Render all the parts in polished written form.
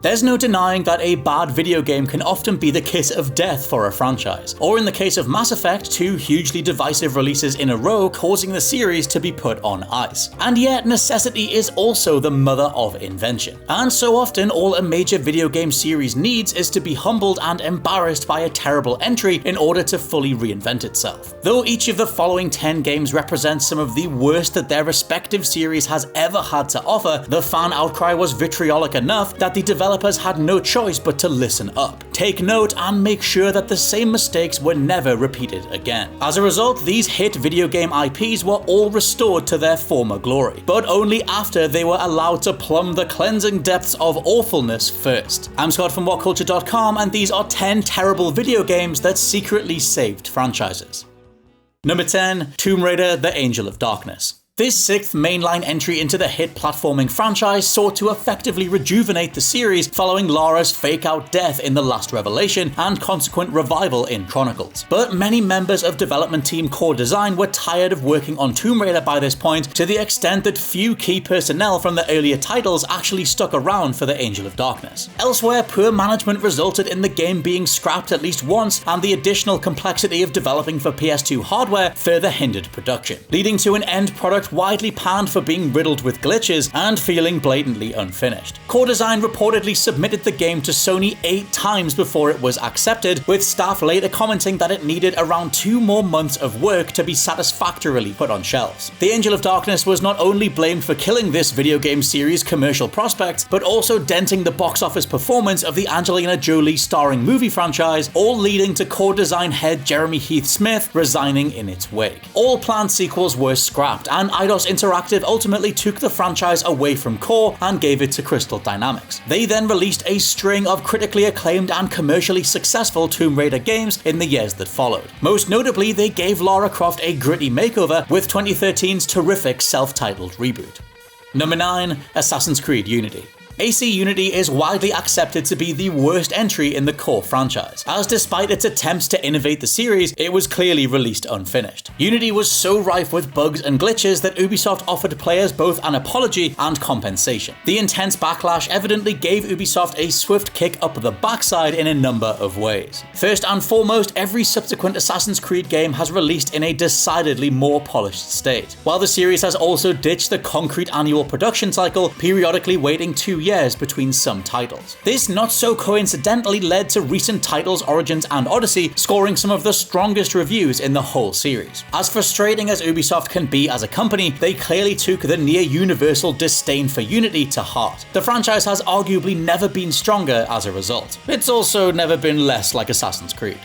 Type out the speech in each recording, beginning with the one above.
There's no denying that a bad video game can often be the kiss of death for a franchise, or in the case of Mass Effect, 2 hugely divisive releases in a row causing the series to be put on ice. And yet, necessity is also the mother of invention. And so often, all a major video game series needs is to be humbled and embarrassed by a terrible entry in order to fully reinvent itself. Though each of the following 10 games represents some of the worst that their respective series has ever had to offer, the fan outcry was vitriolic enough that the developers had no choice but to listen up, take note, and make sure that the same mistakes were never repeated again. As a result, these hit video game IPs were all restored to their former glory, but only after they were allowed to plumb the cleansing depths of awfulness first. I'm Scott from WhatCulture.com, and these are 10 terrible video games that secretly saved franchises. Number 10, Tomb Raider: The Angel of Darkness. This 6th mainline entry into the hit platforming franchise sought to effectively rejuvenate the series following Lara's fake-out death in The Last Revelation and consequent revival in Chronicles. But many members of development team Core Design were tired of working on Tomb Raider by this point, to the extent that few key personnel from the earlier titles actually stuck around for the Angel of Darkness. Elsewhere, poor management resulted in the game being scrapped at least once, and the additional complexity of developing for PS2 hardware further hindered production, leading to an end product widely panned for being riddled with glitches and feeling blatantly unfinished. Core Design reportedly submitted the game to Sony 8 times before it was accepted, with staff later commenting that it needed around 2 more months of work to be satisfactorily put on shelves. The Angel of Darkness was not only blamed for killing this video game series' commercial prospects, but also denting the box office performance of the Angelina Jolie starring movie franchise, all leading to Core Design head Jeremy Heath Smith resigning in its wake. All planned sequels were scrapped, and Eidos Interactive ultimately took the franchise away from Core and gave it to Crystal Dynamics. They then released a string of critically acclaimed and commercially successful Tomb Raider games in the years that followed. Most notably, they gave Lara Croft a gritty makeover with 2013's terrific self-titled reboot. Number 9, Assassin's Creed Unity. AC Unity is widely accepted to be the worst entry in the Core franchise, as despite its attempts to innovate the series, it was clearly released unfinished. Unity was so rife with bugs and glitches that Ubisoft offered players both an apology and compensation. The intense backlash evidently gave Ubisoft a swift kick up the backside in a number of ways. First and foremost, every subsequent Assassin's Creed game has released in a decidedly more polished state, while the series has also ditched the concrete annual production cycle, periodically waiting 2 years between some titles. This not so coincidentally led to recent titles Origins and Odyssey scoring some of the strongest reviews in the whole series. As frustrating as Ubisoft can be as a company, they clearly took the near universal disdain for Unity to heart. The franchise has arguably never been stronger as a result. It's also never been less like Assassin's Creed.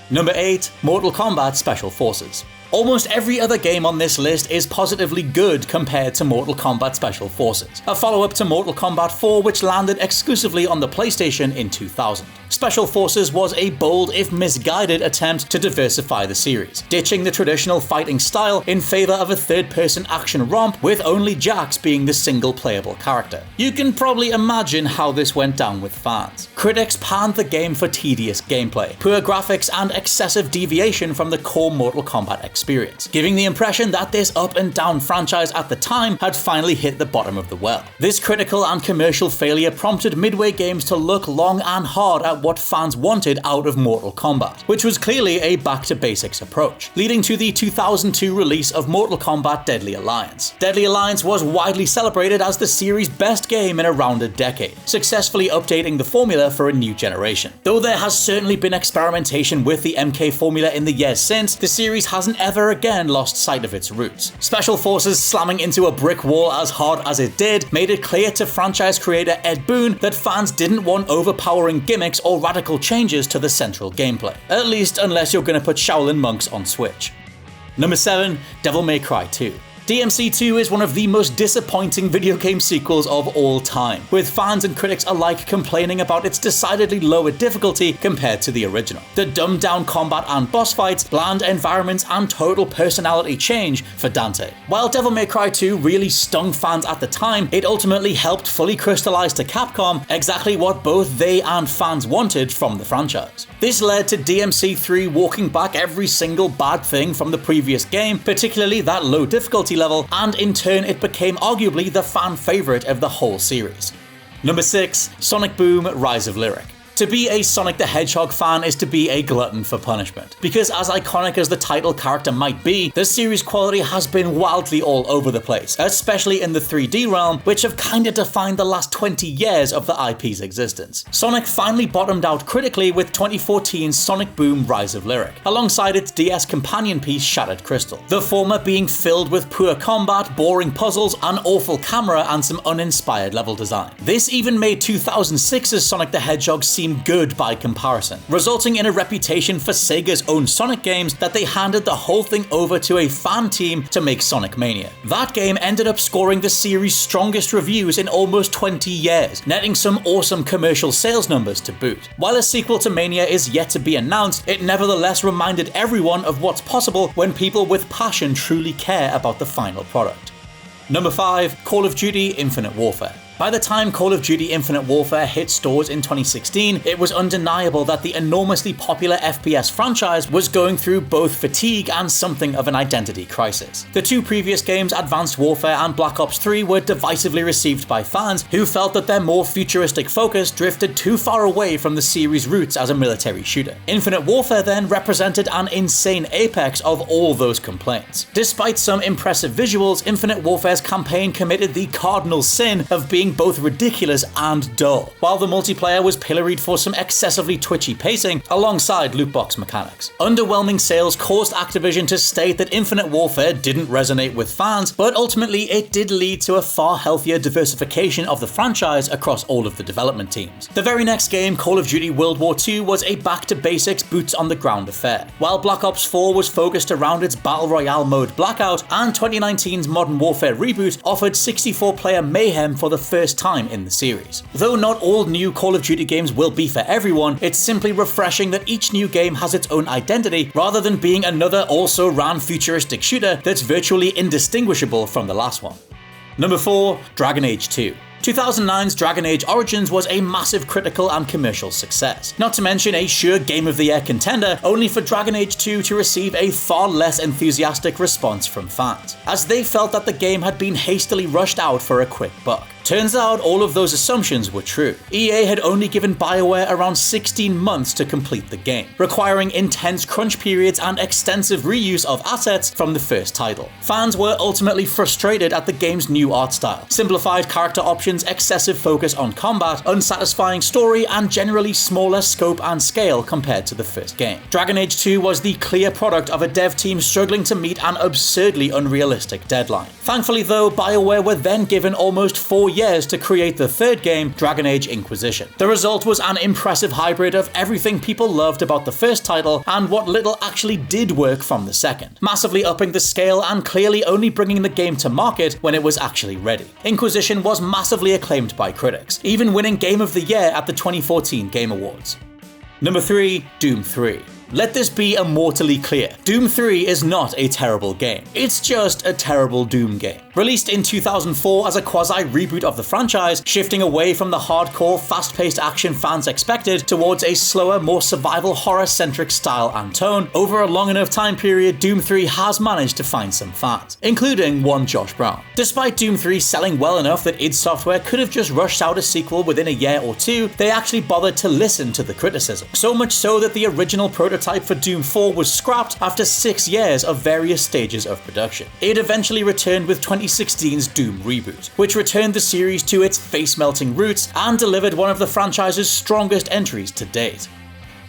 Number 8, Mortal Kombat Special Forces. Almost every other game on this list is positively good compared to Mortal Kombat Special Forces, a follow-up to Mortal Kombat 4 which landed exclusively on the PlayStation in 2000. Special Forces was a bold, if misguided, attempt to diversify the series, ditching the traditional fighting style in favor of a third-person action romp with only Jax being the single playable character. You can probably imagine how this went down with fans. Critics panned the game for tedious gameplay, poor graphics, and excessive deviation from the core Mortal Kombat experience, giving the impression that this up and down franchise at the time had finally hit the bottom of the well. This critical and commercial failure prompted Midway Games to look long and hard at what fans wanted out of Mortal Kombat, which was clearly a back-to-basics approach, leading to the 2002 release of Mortal Kombat Deadly Alliance. Deadly Alliance was widely celebrated as the series' best game in around a decade, successfully updating the formula for a new generation. Though there has certainly been experimentation with the MK formula in the years since, the series hasn't ever again lost sight of its roots. Special Forces slamming into a brick wall as hard as it did made it clear to franchise creator Ed Boon that fans didn't want overpowering gimmicks or radical changes to the central gameplay. At least unless you're gonna put Shaolin monks on Switch. Number 7, Devil May Cry 2. DMC 2 is one of the most disappointing video game sequels of all time, with fans and critics alike complaining about its decidedly lower difficulty compared to the original. The dumbed down combat and boss fights, bland environments, and total personality change for Dante. While Devil May Cry 2 really stung fans at the time, it ultimately helped fully crystallize to Capcom exactly what both they and fans wanted from the franchise. This led to DMC 3 walking back every single bad thing from the previous game, particularly that low difficulty difficulty level, and in turn it became arguably the fan favourite of the whole series. Number 6. Sonic Boom: Rise of Lyric. To be a Sonic the Hedgehog fan is to be a glutton for punishment, because as iconic as the title character might be, the series quality has been wildly all over the place, especially in the 3D realm, which have kinda defined the last 20 years of the IP's existence. Sonic finally bottomed out critically with 2014's Sonic Boom: Rise of Lyric, alongside its DS companion piece Shattered Crystal, the former being filled with poor combat, boring puzzles, an awful camera, and some uninspired level design. This even made 2006's Sonic the Hedgehog seem good by comparison, resulting in a reputation for Sega's own Sonic games that they handed the whole thing over to a fan team to make Sonic Mania. That game ended up scoring the series' strongest reviews in almost 20 years, netting some awesome commercial sales numbers to boot. While a sequel to Mania is yet to be announced, it nevertheless reminded everyone of what's possible when people with passion truly care about the final product. Number 5. Call of Duty: Infinite Warfare. By the time Call of Duty Infinite Warfare hit stores in 2016, it was undeniable that the enormously popular FPS franchise was going through both fatigue and something of an identity crisis. The two previous games, Advanced Warfare and Black Ops 3, were divisively received by fans who felt that their more futuristic focus drifted too far away from the series' roots as a military shooter. Infinite Warfare then represented an insane apex of all those complaints. Despite some impressive visuals, Infinite Warfare's campaign committed the cardinal sin of being both ridiculous and dull, while the multiplayer was pilloried for some excessively twitchy pacing alongside loot box mechanics. Underwhelming sales caused Activision to state that Infinite Warfare didn't resonate with fans, but ultimately it did lead to a far healthier diversification of the franchise across all of the development teams. The very next game, Call of Duty World War II, was a back-to-basics, boots-on-the-ground affair, while Black Ops 4 was focused around its Battle Royale mode Blackout, and 2019's Modern Warfare reboot offered 64-player mayhem for the first time in the series. Though not all new Call of Duty games will be for everyone, it's simply refreshing that each new game has its own identity rather than being another also-ran futuristic shooter that's virtually indistinguishable from the last one. Number 4. Dragon Age 2. 2009's Dragon Age Origins was a massive critical and commercial success, not to mention a sure Game of the Year contender, only for Dragon Age 2 to receive a far less enthusiastic response from fans, as they felt that the game had been hastily rushed out for a quick buck. Turns out all of those assumptions were true. EA had only given BioWare around 16 months to complete the game, requiring intense crunch periods and extensive reuse of assets from the first title. Fans were ultimately frustrated at the game's new art style, simplified character options, excessive focus on combat, unsatisfying story, and generally smaller scope and scale compared to the first game. Dragon Age 2 was the clear product of a dev team struggling to meet an absurdly unrealistic deadline. Thankfully though, BioWare were then given almost 4 years to create the third game, Dragon Age Inquisition. The result was an impressive hybrid of everything people loved about the first title and what little actually did work from the second, massively upping the scale and clearly only bringing the game to market when it was actually ready. Inquisition was massively acclaimed by critics, even winning Game of the Year at the 2014 Game Awards. Number 3. Doom 3. Let this be immortally clear. Doom 3 is not a terrible game. It's just a terrible Doom game. Released in 2004 as a quasi-reboot of the franchise, shifting away from the hardcore, fast-paced action fans expected towards a slower, more survival horror-centric style and tone, over a long enough time period, Doom 3 has managed to find some fans, including one Josh Brown. Despite Doom 3 selling well enough that id Software could have just rushed out a sequel within a year or two, they actually bothered to listen to the criticism. So much so that the original prototype for Doom 4 was scrapped after 6 years of various stages of production. It eventually returned with 2016's Doom reboot, which returned the series to its face-melting roots and delivered one of the franchise's strongest entries to date.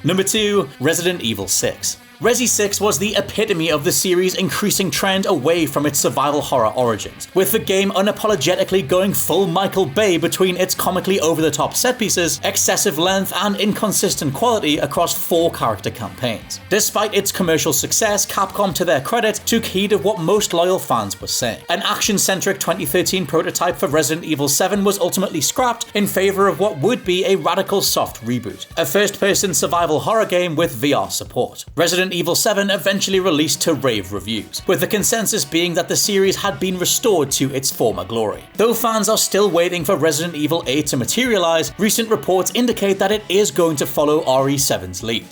Number 2. Resident Evil 6. Resi 6 was the epitome of the series' increasing trend away from its survival horror origins, with the game unapologetically going full Michael Bay between its comically over-the-top set pieces, excessive length, and inconsistent quality across 4 character campaigns. Despite its commercial success, Capcom, to their credit, took heed of what most loyal fans were saying. An action-centric 2013 prototype for Resident Evil 7 was ultimately scrapped in favor of what would be a radical soft reboot, a first-person survival horror game with VR support. Resident Evil 7 eventually released to rave reviews, with the consensus being that the series had been restored to its former glory. Though fans are still waiting for Resident Evil 8 to materialize, recent reports indicate that it is going to follow RE7's lead.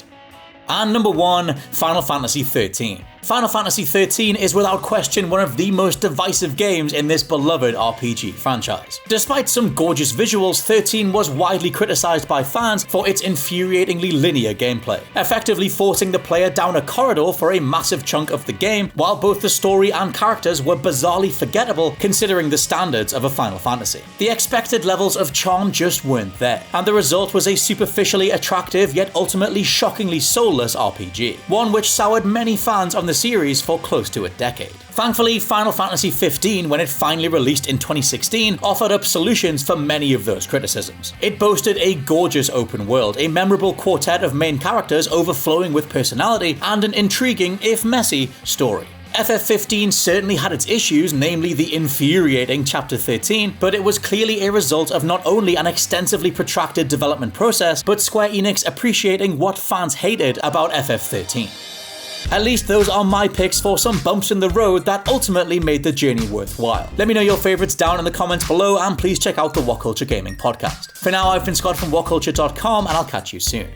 And number 1, Final Fantasy XIII. Final Fantasy XIII is without question one of the most divisive games in this beloved RPG franchise. Despite some gorgeous visuals, XIII was widely criticized by fans for its infuriatingly linear gameplay, effectively forcing the player down a corridor for a massive chunk of the game, while both the story and characters were bizarrely forgettable considering the standards of a Final Fantasy. The expected levels of charm just weren't there, and the result was a superficially attractive yet ultimately shockingly soulless RPG, one which soured many fans on the series for close to a decade. Thankfully, Final Fantasy XV, when it finally released in 2016, offered up solutions for many of those criticisms. It boasted a gorgeous open world, a memorable quartet of main characters overflowing with personality, and an intriguing, if messy, story. FF15 certainly had its issues, namely the infuriating Chapter 13, but it was clearly a result of not only an extensively protracted development process, but Square Enix appreciating what fans hated about FF13. At least those are my picks for some bumps in the road that ultimately made the journey worthwhile. Let me know your favourites down in the comments below, and please check out the WhatCulture Gaming Podcast. For now, I've been Scott from WhatCulture.com, and I'll catch you soon.